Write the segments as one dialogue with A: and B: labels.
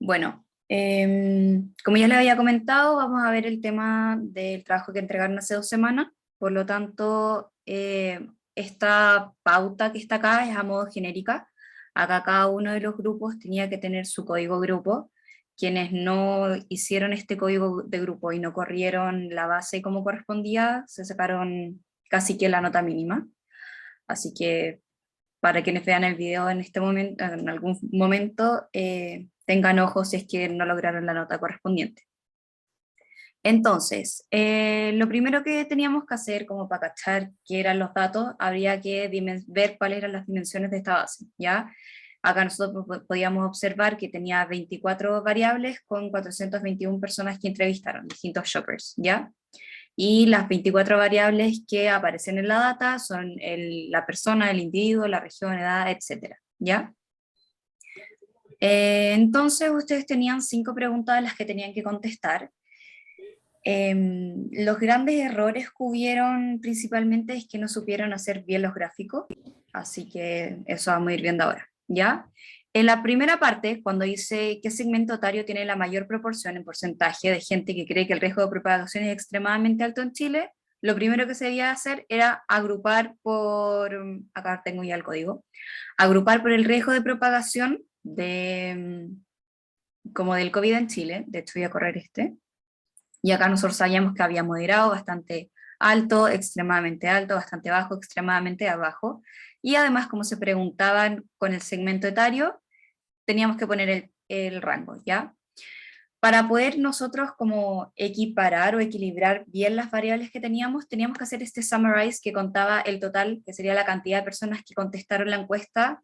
A: Bueno, como ya les había comentado, vamos a ver el tema del trabajo que entregaron hace 2 semanas. Por lo tanto, esta pauta que está acá es a modo genérica. Acá cada uno de los grupos tenía que tener su código grupo. Quienes no hicieron este código de grupo y no corrieron la base como correspondía, se sacaron casi que la nota mínima. Así que para quienes vean el video en este momento, en algún momento, tengan ojo si es que no lograron la nota correspondiente. Entonces, lo primero que teníamos que hacer como para cachar qué eran los datos, habría que ver cuáles eran las dimensiones de esta base, ¿ya? Acá nosotros podíamos observar que tenía 24 variables con 421 personas que entrevistaron, distintos shoppers, ¿ya? Y las 24 variables que aparecen en la data son la persona, el individuo, la región, edad, etcétera, ¿ya? Entonces ustedes tenían 5 preguntas a las que tenían que contestar. Los grandes errores que hubieron principalmente es que no supieron hacer bien los gráficos, así que eso vamos a ir viendo ahora, ¿ya? En la primera parte, cuando dice qué segmento etario tiene la mayor proporción en porcentaje de gente que cree que el riesgo de propagación es extremadamente alto en Chile, lo primero que se debía hacer era agrupar por, acá tengo ya el código, agrupar por el riesgo de propagación como del COVID en Chile. De hecho voy a correr y acá nosotros sabíamos que había moderado, bastante alto, bastante bajo, extremadamente abajo, y además como se preguntaban con el segmento etario, teníamos que poner el rango, ¿ya? Para poder nosotros como equiparar o equilibrar bien las variables que teníamos que hacer este summarize que contaba el total, que sería la cantidad de personas que contestaron la encuesta,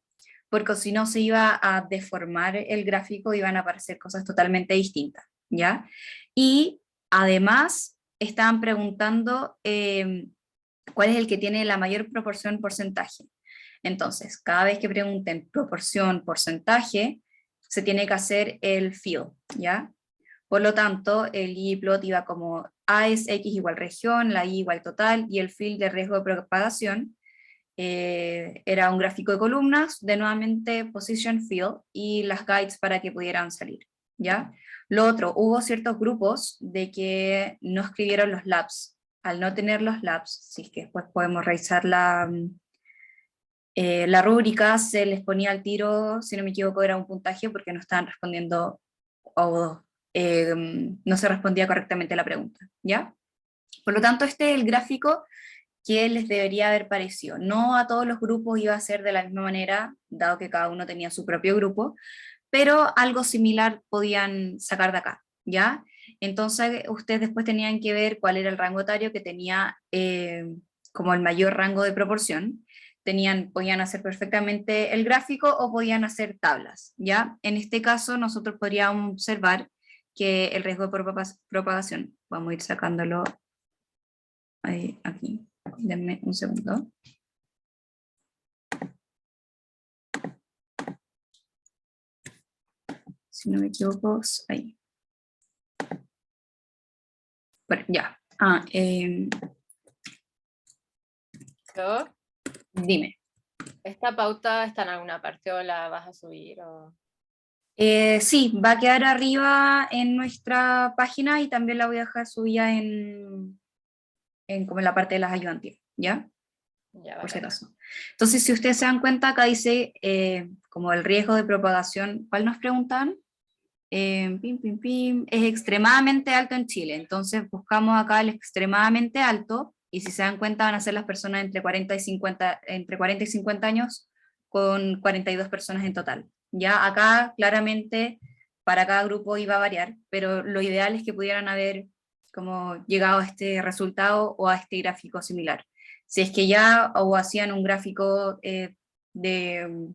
A: porque si no se iba a deformar el gráfico, iban a aparecer cosas totalmente distintas, ¿ya? Y además estaban preguntando cuál es el que tiene la mayor proporción porcentaje. Entonces, cada vez que pregunten proporción, porcentaje, se tiene que hacer el field, ¿ya? Por lo tanto, el ggplot iba como A es X igual región, la Y igual total, y el field de riesgo de propagación era un gráfico de columnas, de nuevamente position field, y las guides para que pudieran salir, ¿ya? Lo otro, hubo ciertos grupos de que no escribieron los labs. Al no tener los labs, si es que después podemos revisar la rúbrica, se les ponía al tiro, si no me equivoco, era un puntaje porque no estaban respondiendo o no se respondía correctamente la pregunta, ¿ya? Por lo tanto, este es el gráfico que les debería haber parecido. No a todos los grupos iba a ser de la misma manera, dado que cada uno tenía su propio grupo, pero algo similar podían sacar de acá, ¿ya? Entonces, ustedes después tenían que ver cuál era el rango etario que tenía como el mayor rango de proporción. Podían hacer perfectamente el gráfico o podían hacer tablas, ¿ya? En este caso, nosotros podríamos observar que el riesgo de propagación, vamos a ir sacándolo aquí, denme un segundo. Si no me equivoco, ahí. Bueno, ya.
B: ¿Yo?
A: Dime.
B: ¿Esta pauta está en alguna parte o la vas a subir?
A: Sí, va a quedar arriba en nuestra página y también la voy a dejar subida como en la parte de las ayudantías, ¿ya?
B: Ya,
A: Por si
B: bacán.
A: acaso. Entonces, si ustedes se dan cuenta, acá dice como el riesgo de propagación, ¿cuál nos preguntan? Pim, pim, pim, es extremadamente alto en Chile. Entonces buscamos acá el extremadamente alto, y si se dan cuenta van a ser las personas entre 40 y 50, entre 40 y 50 años, con 42 personas en total. Ya acá claramente para cada grupo iba a variar, pero lo ideal es que pudieran haber como llegado a este resultado o a este gráfico similar. Si es que ya o hacían un gráfico de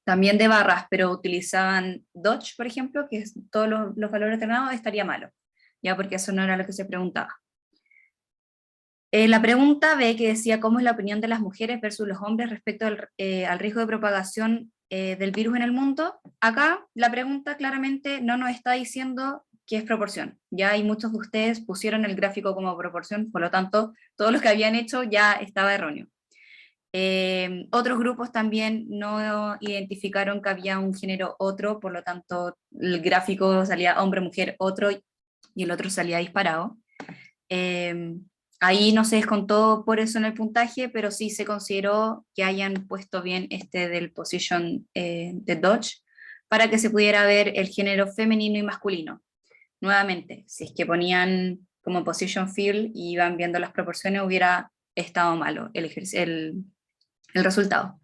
A: también de barras, pero utilizaban Dodge, por ejemplo, que es todos los valores ordenados, estaría malo, ya porque eso no era lo que se preguntaba. La pregunta B, que decía cómo es la opinión de las mujeres versus los hombres respecto al riesgo de propagación del virus en el mundo, acá la pregunta claramente no nos está diciendo que es proporción. Ya hay muchos de ustedes pusieron el gráfico como proporción, por lo tanto, todo lo que habían hecho ya estaba erróneo. Otros grupos también no identificaron que había un género otro, por lo tanto el gráfico salía hombre, mujer, otro, y el otro salía disparado. Ahí no se descontó por eso en el puntaje, pero sí se consideró que hayan puesto bien este del position de Dodge para que se pudiera ver el género femenino y masculino. Nuevamente, si es que ponían como position field y iban viendo las proporciones, hubiera estado malo el resultado.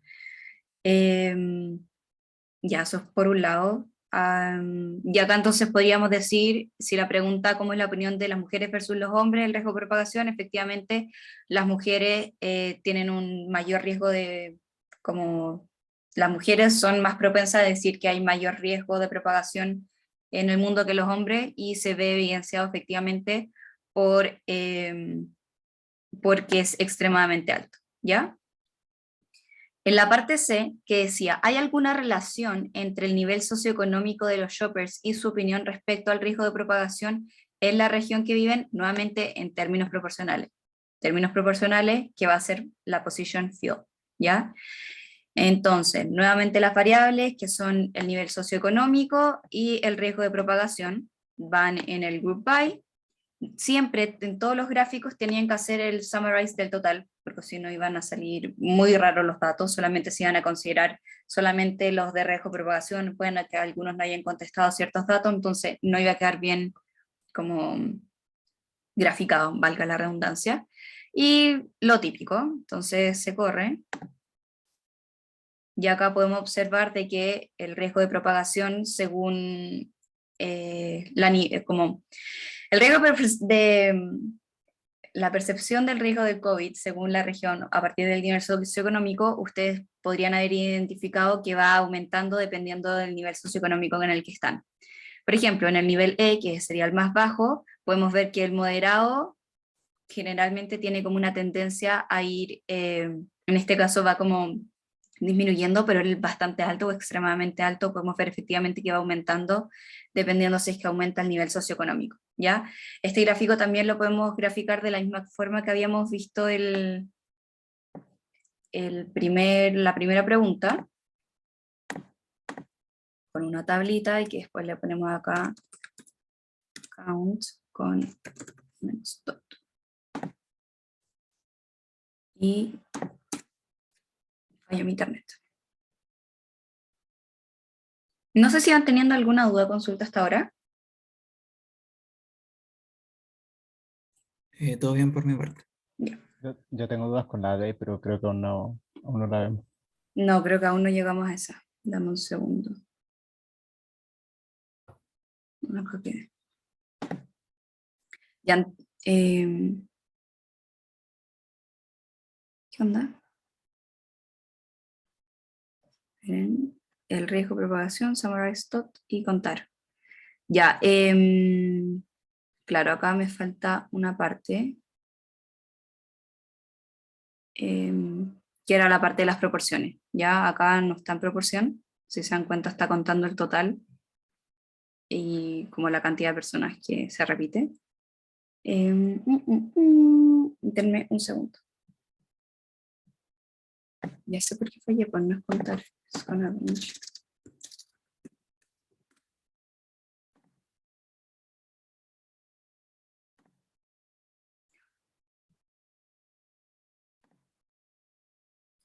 A: Ya, eso es por un lado. Y acá entonces podríamos decir, si la pregunta cómo es la opinión de las mujeres versus los hombres, el riesgo de propagación, efectivamente las mujeres tienen un mayor riesgo de, como las mujeres son más propensas a decir que hay mayor riesgo de propagación en el mundo que los hombres, y se ve evidenciado efectivamente porque es extremadamente alto, ¿ya? En la parte C, que decía, ¿hay alguna relación entre el nivel socioeconómico de los shoppers y su opinión respecto al riesgo de propagación en la región que viven? Nuevamente en términos proporcionales. Términos proporcionales que va a ser la position field, ¿ya? Entonces, nuevamente las variables que son el nivel socioeconómico y el riesgo de propagación van en el group by. Siempre en todos los gráficos tenían que hacer el summarize del total, porque si no iban a salir muy raros los datos, solamente se iban a considerar solamente los de riesgo de propagación, pueden que algunos no hayan contestado ciertos datos, entonces no iba a quedar bien como graficado, valga la redundancia. Y lo típico, entonces se corre. Y acá podemos observar de que el riesgo de propagación según como el riesgo de la percepción del riesgo del COVID según la región a partir del nivel socioeconómico, ustedes podrían haber identificado que va aumentando dependiendo del nivel socioeconómico en el que están. Por ejemplo, en el nivel E, que sería el más bajo, podemos ver que el moderado generalmente tiene como una tendencia a ir, en este caso va como disminuyendo, pero el bastante alto o extremadamente alto, podemos ver efectivamente que va aumentando dependiendo si es que aumenta el nivel socioeconómico, ¿ya? Este gráfico también lo podemos graficar de la misma forma que habíamos visto la primera pregunta, con una tablita y que después le ponemos acá count con next. Y falló mi internet. No sé si van teniendo alguna duda o consulta hasta ahora.
C: Todo bien por mi parte.
A: Ya.
D: Yo tengo dudas con la D, pero creo que aún no la vemos.
A: No, creo que aún no llegamos a esa. Dame un segundo. No creo que... Ya, ¿qué onda? Esperen. El riesgo de propagación, summarize dot y contar. Ya, claro, acá me falta una parte, que era la parte de las proporciones. Ya, acá no está en proporción, si se dan cuenta está contando el total y como la cantidad de personas que se repite. Denme un segundo. Ya sé por qué fallé, por no es contar. Es con arrange.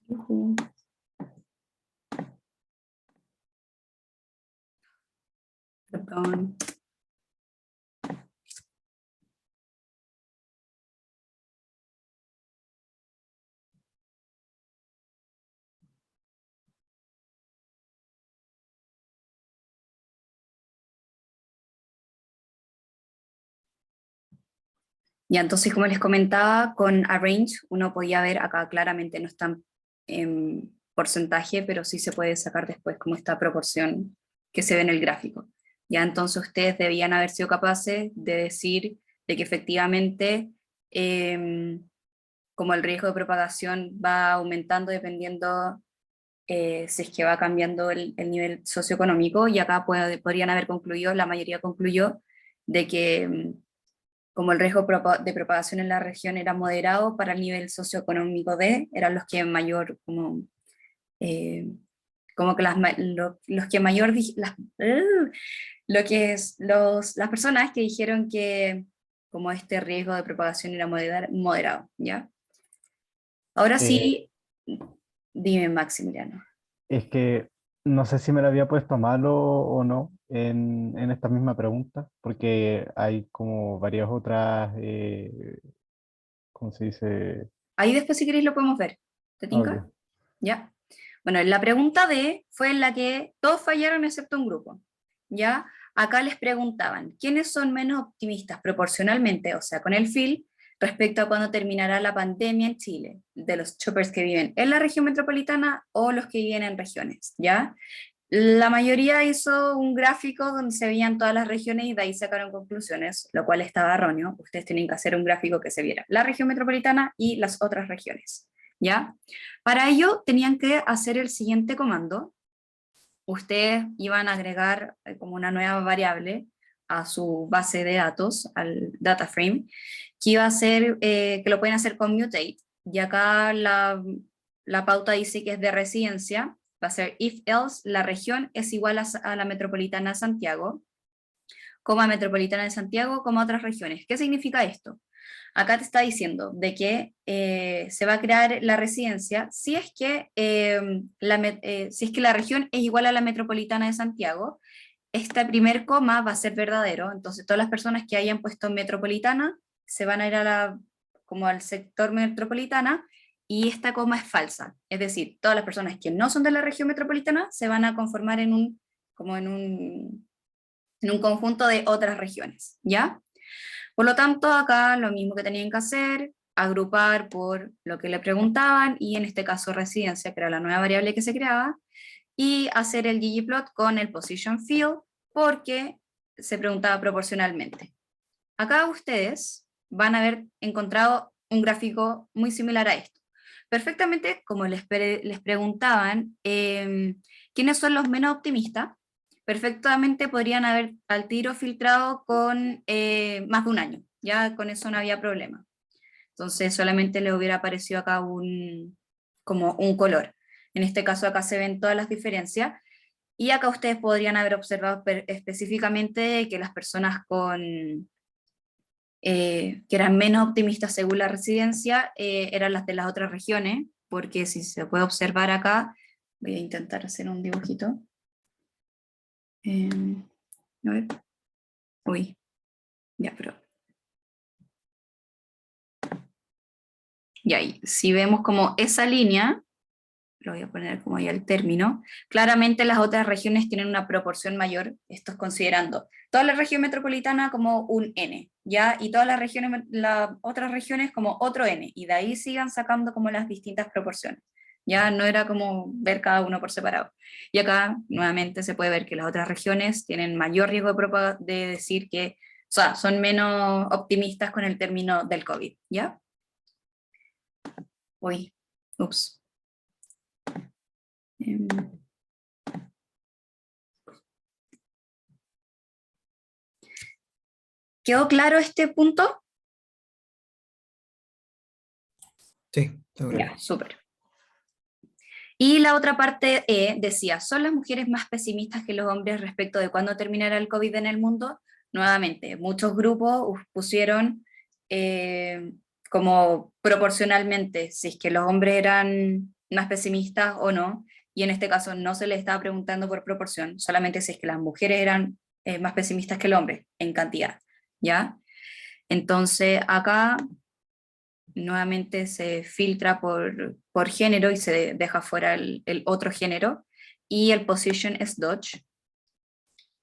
A: Ujú. Perdón. Ya, entonces, como les comentaba, con Arrange uno podía ver, acá claramente no está en porcentaje, pero sí se puede sacar después como esta proporción que se ve en el gráfico. Ya, entonces ustedes debían haber sido capaces de decir de que efectivamente como el riesgo de propagación va aumentando dependiendo si es que va cambiando el nivel socioeconómico, y acá podrían haber concluido, la mayoría concluyó, de que como el riesgo de propagación en la región era moderado para el nivel socioeconómico D, eran los que mayor, como que los que mayor, lo que es, las personas que dijeron que como este riesgo de propagación era moderado, ¿ya? Ahora
D: Eh,
A: sí, dime Maximiliano.
D: es que no sé si me lo había puesto malo o no en esta misma pregunta, porque hay como varias otras, ¿cómo se dice?
A: Ahí después si queréis lo podemos ver, ¿te tinca?
D: Ok.
A: ¿Ya? Bueno, la pregunta D fue en la que todos fallaron excepto un grupo, ¿ya? Acá les preguntaban, ¿quiénes son menos optimistas proporcionalmente, o sea, con el FIL, respecto a cuándo terminará la pandemia en Chile, de los choppers que viven en la región metropolitana o los que viven en regiones, ¿ya? La mayoría hizo un gráfico donde se veían todas las regiones y de ahí sacaron conclusiones, lo cual estaba erróneo. Ustedes tienen que hacer un gráfico que se viera la región metropolitana y las otras regiones, ¿ya? Para ello tenían que hacer el siguiente comando. Ustedes iban a agregar como una nueva variable a su base de datos, al data frame, que iba a ser, que lo pueden hacer con mutate, y acá la pauta dice que es de residencia, va a ser if else, la región es igual a la metropolitana de Santiago, coma metropolitana de Santiago, como otras regiones. ¿Qué significa esto? Acá te está diciendo de que se va a crear la residencia si es que, si es que la región es igual a la metropolitana de Santiago. Este primer coma va a ser verdadero, entonces todas las personas que hayan puesto metropolitana se van a ir como al sector metropolitana, y esta coma es falsa, es decir, todas las personas que no son de la región metropolitana se van a conformar como en un conjunto de otras regiones, ¿ya? Por lo tanto, acá lo mismo que tenían que hacer, agrupar por lo que le preguntaban, y en este caso residencia, que era la nueva variable que se creaba, y hacer el ggplot con el position field, porque se preguntaba proporcionalmente. Acá ustedes van a haber encontrado un gráfico muy similar a esto. Perfectamente, como les preguntaban, ¿quiénes son los menos optimistas? Perfectamente podrían haber al tiro filtrado con más de un año, ya con eso no había problema. Entonces solamente le hubiera aparecido acá como un color. En este caso acá se ven todas las diferencias, y acá ustedes podrían haber observado específicamente que las personas que eran menos optimistas según la residencia eran las de las otras regiones, porque si se puede observar acá, voy a intentar hacer un dibujito. A ver. Uy, ya, pero... Y ahí, si vemos como esa línea, lo voy a poner como ahí al término, claramente las otras regiones tienen una proporción mayor, esto es considerando toda la región metropolitana como un N, ¿ya? Y todas las otras regiones como otro N, y de ahí sigan sacando como las distintas proporciones. Ya no era como ver cada uno por separado. Y acá nuevamente se puede ver que las otras regiones tienen mayor riesgo de decir que, o sea, son menos optimistas con el término del COVID, ¿ya? Uy, ups. Em, ¿Quedó claro este punto?
C: Sí, seguro.
A: Ya, súper. Y la otra parte decía, ¿son las mujeres más pesimistas que los hombres respecto de cuándo terminará el COVID en el mundo? Nuevamente, muchos grupos pusieron como proporcionalmente, si es que los hombres eran más pesimistas o no, y en este caso no se les estaba preguntando por proporción, solamente si es que las mujeres eran más pesimistas que el hombre, en cantidad, ¿ya? Entonces acá nuevamente se filtra por género y se deja fuera el otro género, y el position es Dodge,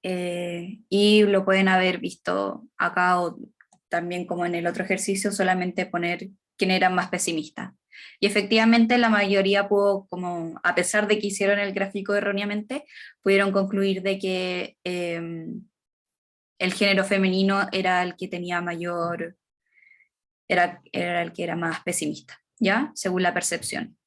A: y lo pueden haber visto acá o también como en el otro ejercicio, solamente poner quién era más pesimista. Y efectivamente la mayoría pudo, como a pesar de que hicieron el gráfico erróneamente, pudieron concluir de que el género femenino era el que tenía mayor, era el que era más pesimista, ¿ya? Según la percepción.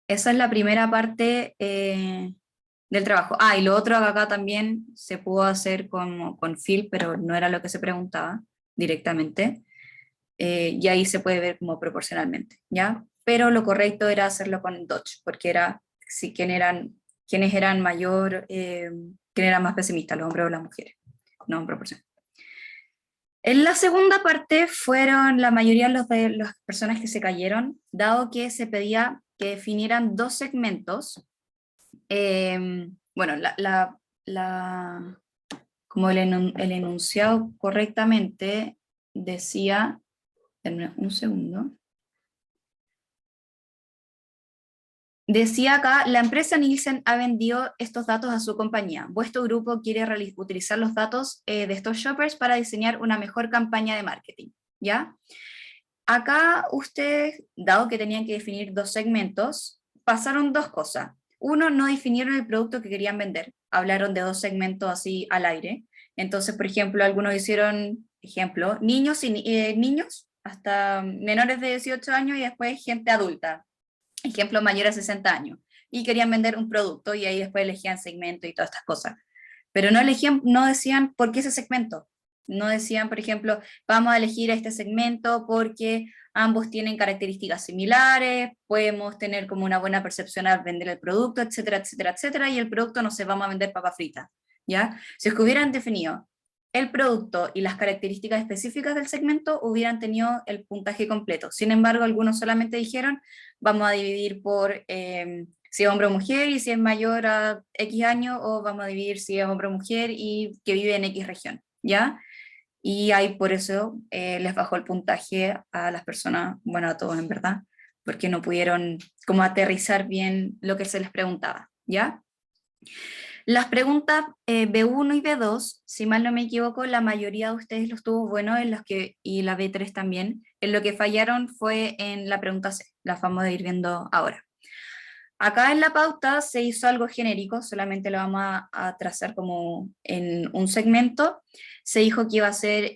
A: Esa es la primera parte del trabajo. Y lo otro acá también se pudo hacer con Phil, pero no era lo que se preguntaba. directamente, y ahí se puede ver como proporcionalmente, ¿ya? Pero lo correcto era hacerlo con Dodge, porque era si quienes eran mayor, quién era más pesimista, los hombres o las mujeres, no en proporción. En la segunda parte fueron la mayoría de las personas que se cayeron, dado que se pedía que definieran dos segmentos. Bueno, como el enunciado correctamente decía, un segundo, decía acá, la empresa Nielsen ha vendido estos datos a su compañía. Vuestro grupo quiere utilizar los datos de estos shoppers para diseñar una mejor campaña de marketing, ¿ya? Acá ustedes, dado que tenían que definir dos segmentos, pasaron dos cosas. Uno, no definieron el producto que querían vender. Hablaron de dos segmentos así al aire. Entonces, por ejemplo, algunos hicieron, niños, niños hasta menores de 18 años y después gente adulta. Ejemplo, mayor a 60 años. Y querían vender un producto y ahí después elegían segmento y todas estas cosas. Pero no decían por qué ese segmento. No decían, por ejemplo, vamos a elegir este segmento porque ambos tienen características similares, podemos tener como una buena percepción al vender el producto, etcétera, etcétera, etcétera, y el producto no se vamos a vender papas fritas, ¿ya? Si es que hubieran definido el producto y las características específicas del segmento, hubieran tenido el puntaje completo. Sin embargo, algunos solamente dijeron, vamos a dividir por si es hombre o mujer y si es mayor a X años, o vamos a dividir si es hombre o mujer y que vive en X región, ¿ya? Y ahí por eso les bajó el puntaje a las personas, bueno, a todos en verdad, porque no pudieron como aterrizar bien lo que se les preguntaba, ¿ya? Las preguntas B1 y B2, si mal no me equivoco, la mayoría de ustedes los tuvo bueno y la B3 también. En lo que fallaron fue en la pregunta C, la vamos a ir viendo ahora. Acá en la pauta se hizo algo genérico, solamente lo vamos a trazar como en un segmento. Se dijo que iba a ser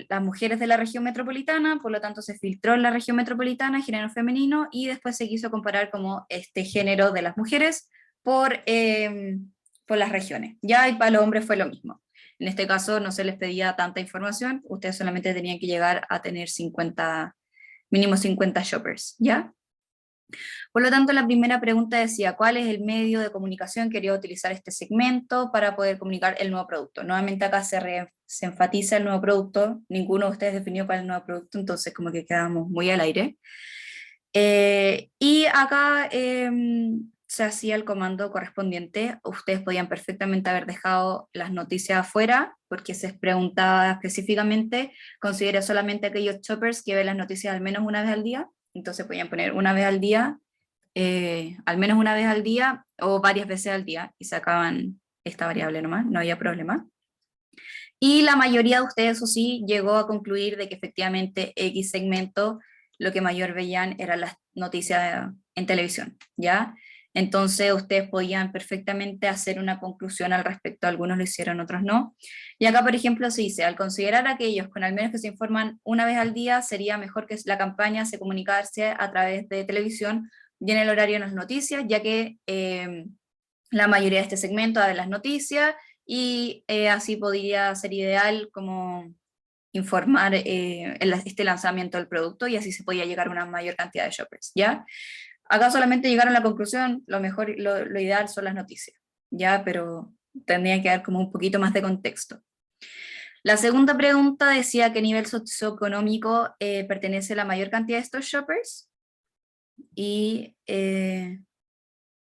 A: las mujeres de la región metropolitana, por lo tanto se filtró en la región metropolitana, género femenino, y después se quiso comparar como este género de las mujeres por las regiones. Ya, y para los hombres fue lo mismo. En este caso no se les pedía tanta información, ustedes solamente tenían que llegar a tener mínimo 50 shoppers, ¿ya? Por lo tanto, la primera pregunta decía, ¿cuál es el medio de comunicación que quería utilizar este segmento para poder comunicar el nuevo producto? Nuevamente acá se enfatiza el nuevo producto, ninguno de ustedes definió cuál es el nuevo producto, entonces como que quedamos muy al aire. Y acá se hacía el comando correspondiente, ustedes podían perfectamente haber dejado las noticias afuera, porque se preguntaba específicamente, considera solamente aquellos shoppers que ven las noticias al menos una vez al día, entonces podían poner una vez al día, al menos una vez al día o varias veces al día, y sacaban esta variable nomás, no había problema. Y la mayoría de ustedes, eso sí, llegó a concluir de que efectivamente X segmento, lo que mayor veían eran las noticias en televisión, ¿ya? Entonces ustedes podían perfectamente hacer una conclusión al respecto, algunos lo hicieron, otros no. Y acá, por ejemplo, se dice, al considerar a aquellos con al menos que se informan una vez al día, sería mejor que la campaña se comunicase a través de televisión y en el horario de las noticias, ya que la mayoría de este segmento da de las noticias, y así podría ser ideal como informar este lanzamiento del producto, y así se podía llegar a una mayor cantidad de shoppers, ¿ya? Acá solamente llegaron a la conclusión, lo mejor, lo ideal son las noticias, ¿ya? Pero tendría que dar como un poquito más de contexto. La segunda pregunta decía a qué nivel socioeconómico pertenece la mayor cantidad de estos shoppers, y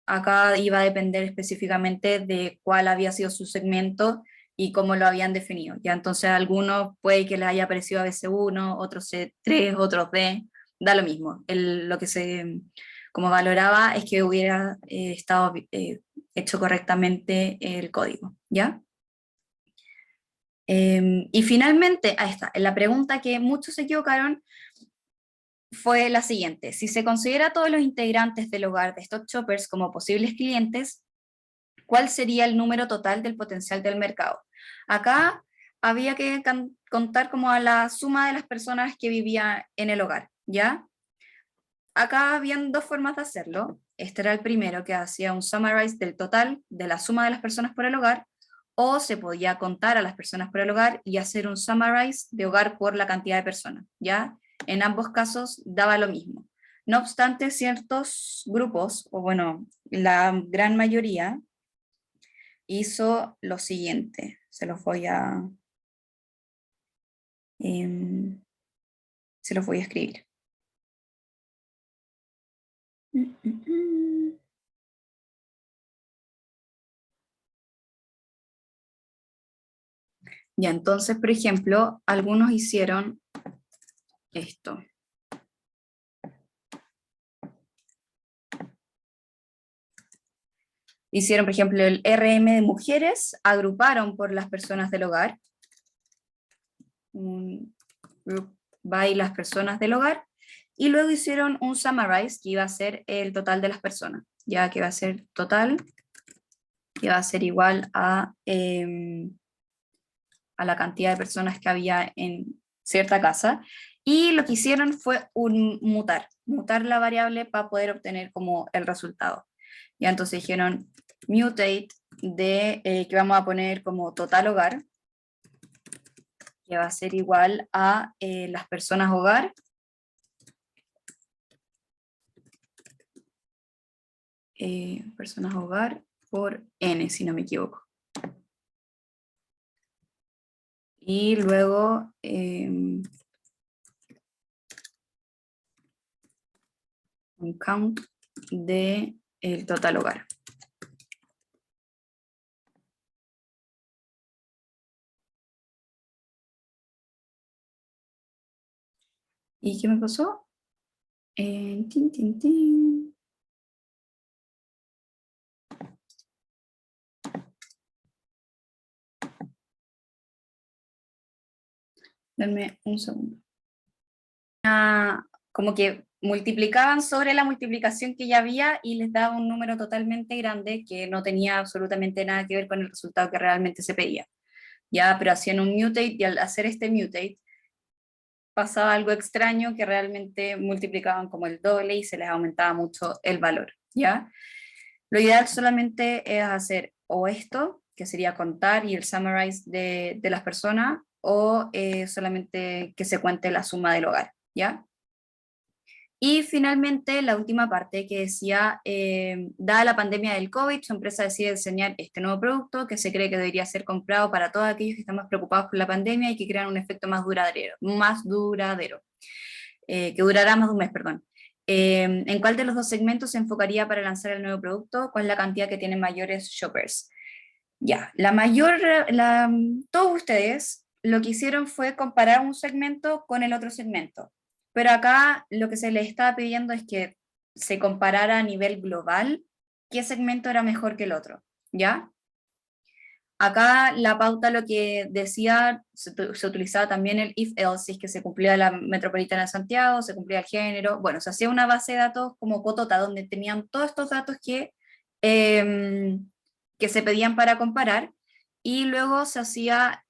A: acá iba a depender específicamente de cuál había sido su segmento y cómo lo habían definido. Ya entonces a algunos puede que les haya parecido ABC1, otros C3, otros D, da lo mismo. Lo que se como valoraba es que hubiera estado hecho correctamente el código, ¿ya? Y finalmente, ahí está, la pregunta que muchos se equivocaron fue la siguiente: si se considera a todos los integrantes del hogar de estos shoppers como posibles clientes, ¿cuál sería el número total del potencial del mercado? Acá había que contar como a la suma de las personas que vivían en el hogar, ¿ya? Acá habían dos formas de hacerlo. Este era el primero, que hacía un summarize del total, de la suma de las personas por el hogar, o se podía contar a las personas por el hogar y hacer un summarize de hogar por la cantidad de personas, ¿ya? En ambos casos daba lo mismo. No obstante, ciertos grupos, o bueno, la gran mayoría, hizo lo siguiente. Se los voy a escribir. Ya, entonces, por ejemplo, algunos hicieron esto. Hicieron, por ejemplo, el RM de mujeres, agruparon por las personas del hogar. Un group by las personas del hogar. Y luego hicieron un summarize, que iba a ser el total de las personas. Ya que va a ser total, que va a ser igual a la cantidad de personas que había en cierta casa. Y lo que hicieron fue mutar la variable para poder obtener como el resultado. Ya entonces dijeron mutate que vamos a poner como total hogar, que va a ser igual a las personas hogar personas hogar por n, si no me equivoco. Y luego un count de el total hogar. ¿Y qué me pasó? Tin, tin, tin. Denme un segundo. Como que multiplicaban sobre la multiplicación que ya había y les daba un número totalmente grande que no tenía absolutamente nada que ver con el resultado que realmente se pedía. Ya, pero hacían un mutate y al hacer este mutate pasaba algo extraño que realmente multiplicaban como el doble y se les aumentaba mucho el valor, ¿ya? Lo ideal solamente es hacer o esto, que sería contar y el summarize de las personas, o solamente que se cuente la suma del hogar, ¿ya? Y finalmente, la última parte que decía, dada la pandemia del COVID, su empresa decide diseñar este nuevo producto que se cree que debería ser comprado para todos aquellos que están más preocupados por la pandemia y que crean un efecto más duradero, que durará más de un mes, perdón. ¿En cuál de los dos segmentos se enfocaría para lanzar el nuevo producto? ¿Cuál es la cantidad que tienen mayores shoppers? Ya, todos ustedes lo que hicieron fue comparar un segmento con el otro segmento. Pero acá lo que se les estaba pidiendo es que se comparara a nivel global qué segmento era mejor que el otro, ¿ya? Acá la pauta lo que decía, se utilizaba también el if-else, si es que se cumplía la metropolitana de Santiago, se cumplía el género, bueno, se hacía una base de datos como Cotota, donde tenían todos estos datos que se pedían para comparar, y luego se hacía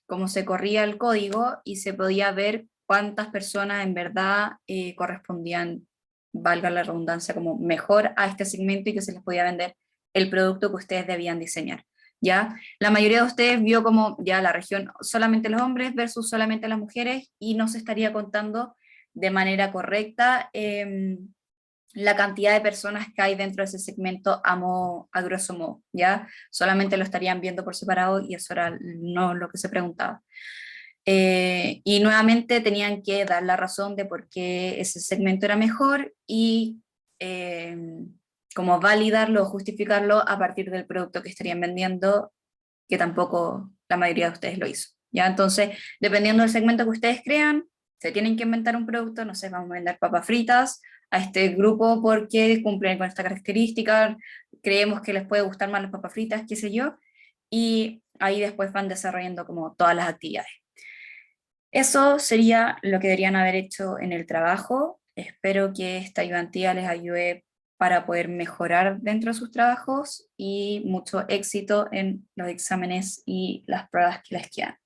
A: como se corría el código y se podía ver cuántas personas en verdad correspondían, valga la redundancia, como mejor a este segmento y que se les podía vender el producto que ustedes debían diseñar. ¿Ya? La mayoría de ustedes vio como ya la región solamente los hombres versus solamente las mujeres y no se estaría contando de manera correcta la cantidad de personas que hay dentro de ese segmento a grosso modo, ¿ya? Solamente lo estarían viendo por separado y eso era no lo que se preguntaba. Y nuevamente tenían que dar la razón de por qué ese segmento era mejor y como validarlo o justificarlo a partir del producto que estarían vendiendo, que tampoco la mayoría de ustedes lo hizo. ¿Ya? Entonces, dependiendo del segmento que ustedes crean, se tienen que inventar un producto, no sé, vamos a vender papas fritas a este grupo porque cumplen con esta característica, creemos que les puede gustar más las papas fritas, qué sé yo, y ahí después van desarrollando como todas las actividades. Eso sería lo que deberían haber hecho en el trabajo. Espero que esta ayudantía les ayude para poder mejorar dentro de sus trabajos y mucho éxito en los exámenes y las pruebas que les quedan.